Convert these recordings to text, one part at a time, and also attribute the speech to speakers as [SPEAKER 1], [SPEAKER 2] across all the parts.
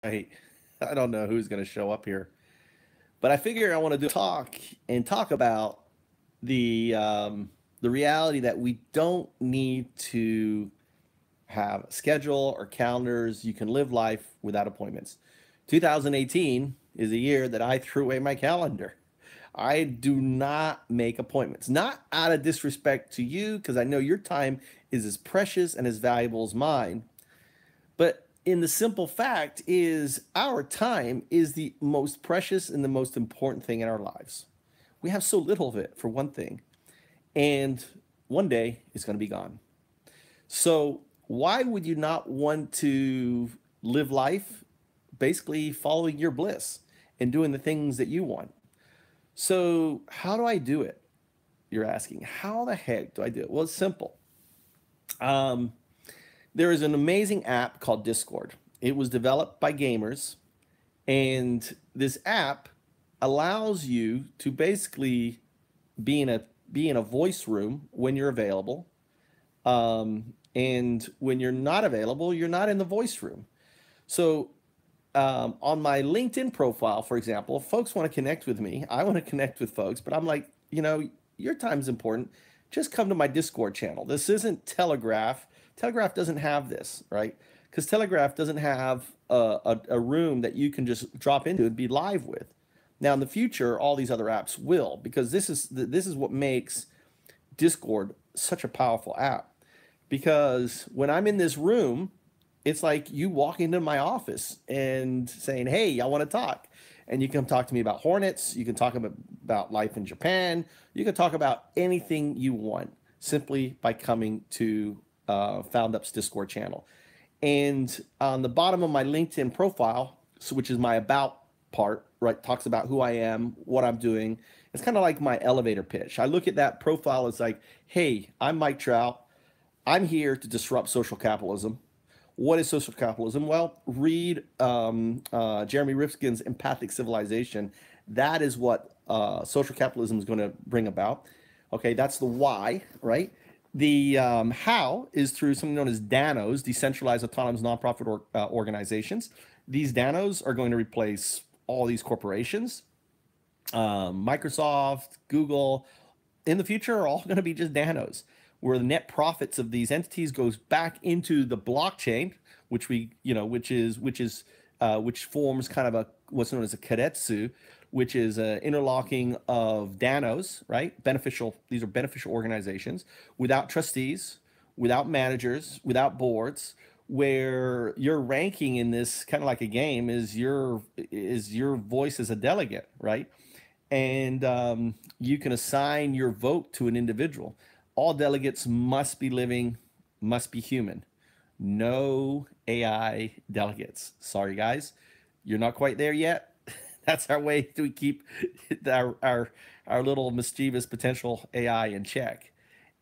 [SPEAKER 1] Right. I don't know who's going to show up here, but I figure I want to do talk and talk about the reality that we don't need to have a schedule or calendars. You can live life without appointments. 2018 is a year that I threw away my calendar. I do not make appointments, not out of disrespect to you, because I know your time is as precious and as valuable as mine. But in the simple fact is our time is the most precious and the most important thing in our lives. We have so little of it, for one thing, and one day it's going to be gone. So why would you not want to live life basically following your bliss and doing the things that you want? So how do I do it? You're asking, how the heck do I do it? Well, it's simple. Um, there is an amazing app called Discord. It was developed by gamers, and this app allows you to basically be in a voice room when you're available, and when you're not available, you're not in the voice room. So on my LinkedIn profile, for example, if folks want to connect with me, I want to connect with folks, but I'm like, your time's important. Just come to my Discord channel. This isn't Telegraph. Telegraph doesn't have this, right? Because Telegraph doesn't have a room that you can just drop into and be live with. Now, in the future, all these other apps will, because this is what makes Discord such a powerful app. Because when I'm in this room, it's like you walk into my office and saying, "Hey, I want to talk." And you can talk to me about Hornets. You can talk about life in Japan. You can talk about anything you want simply by coming to Found Up's Discord channel. And on the bottom of my LinkedIn profile, so which is my about part, right, talks about who I am, what I'm doing. It's kind of like my elevator pitch. I look at that profile as like, "Hey, I'm Mike Trout. I'm here to disrupt social capitalism." What is social capitalism? Well, read Jeremy Rifkin's Empathic Civilization. That is what social capitalism is going to bring about. Okay, that's the why, right? The how is through something known as DANOs, decentralized autonomous nonprofit organizations. These DANOs are going to replace all these corporations. Microsoft, Google, in the future are all going to be just nanos, where the net profits of these entities goes back into the blockchain, which we, which forms kind of a what's known as a karetsu, which is an interlocking of danos, right? Beneficial. These are beneficial organizations without trustees, without managers, without boards, where your ranking in this kind of like a game is your voice as a delegate, right? And you can assign your vote to an individual. All delegates must be living, must be human. No AI delegates. Sorry, guys, you're not quite there yet. That's our way to keep our little mischievous potential AI in check.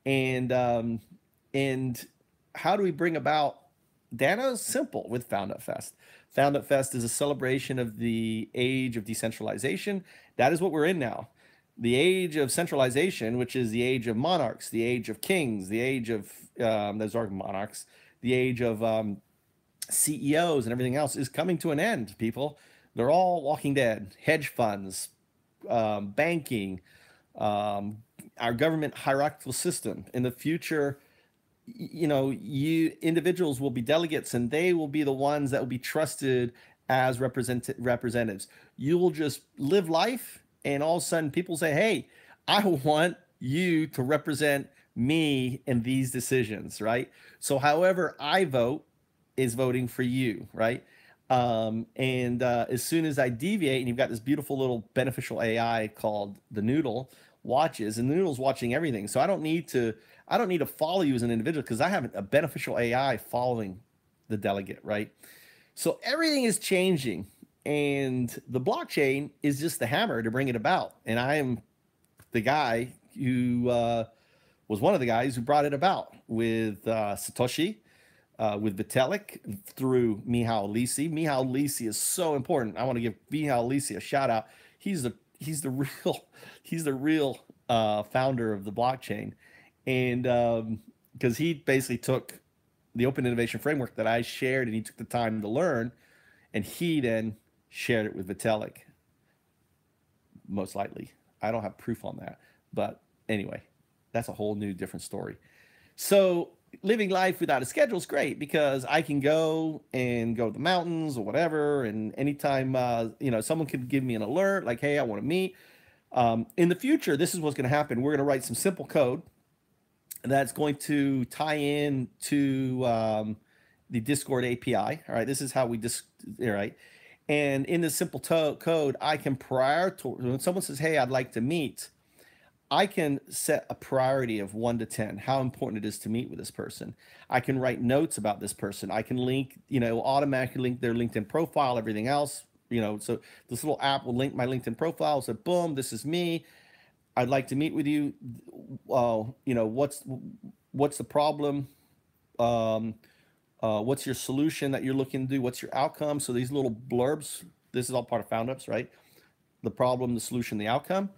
[SPEAKER 1] And and how do we bring about Dano's? Simple with Found Up Fest. Found Up Fest is a celebration of the age of decentralization. That is what we're in now. The age of centralization, which is the age of monarchs, the age of kings, the age of those are monarchs, the age of CEOs and everything else is coming to an end. People, they're all walking dead. Hedge funds, banking, our government hierarchical system. In the future, you individuals will be delegates, and they will be the ones that will be trusted as representatives. You will just live life, and all of a sudden people say, "Hey, I want you to represent me in these decisions," right? So however I vote is voting for you, right? And as soon as I deviate, and you've got this beautiful little beneficial AI called the Noodle watches, and the Noodle's watching everything. So I don't need to follow you as an individual, because I have a beneficial AI following the delegate, right? So everything is changing, and the blockchain is just the hammer to bring it about. And I am the guy who was one of the guys who brought it about with Satoshi, with Vitalik, through Mihail Lisi. Mihail Lisi is so important. I want to give Mihail Lisi a shout out. He's the real founder of the blockchain, and because he basically took the open innovation framework that I shared, and he took the time to learn, and he then shared it with Vitalik, most likely. I don't have proof on that, but anyway, that's a whole new different story. So living life without a schedule is great because I can go to the mountains or whatever, and anytime someone could give me an alert like, hey, I want to meet. In the future, this is what's going to happen. We're going to write some simple code that's going to tie in to the Discord API. All right, this is how we all right. And in this simple code, I can prioritize when someone says, "Hey, I'd like to meet." I can set a priority of 1 to 10, how important it is to meet with this person. I can write notes about this person. I can link, automatically link their LinkedIn profile, everything else. So this little app will link my LinkedIn profile. So boom, this is me. I'd like to meet with you. What's the problem? What's your solution that you're looking to do? What's your outcome? So these little blurbs, this is all part of FoundUps, right? The problem, the solution, the outcome.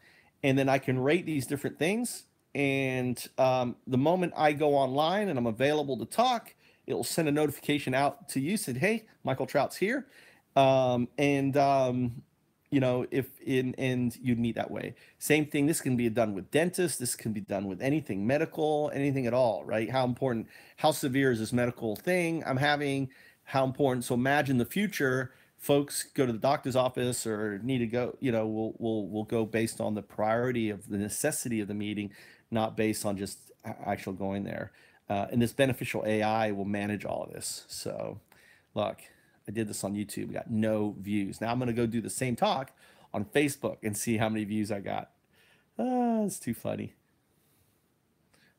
[SPEAKER 1] And then I can rate these different things. And the moment I go online and I'm available to talk, it'll send a notification out to you, said, hey, Michael Trout's here. And you'd meet that way. Same thing. This can be done with dentists. This can be done with anything medical, anything at all, right? How severe is this medical thing I'm having? How important? So imagine the future. Folks go to the doctor's office or need to go. We'll go based on the priority of the necessity of the meeting, not based on just actual going there. And this beneficial AI will manage all of this. So, look. I did this on YouTube, got no views. Now I'm going to go do the same talk on Facebook and see how many views I got. It's too funny.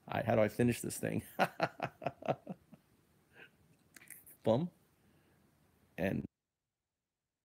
[SPEAKER 1] All right, how do I finish this thing? Boom. And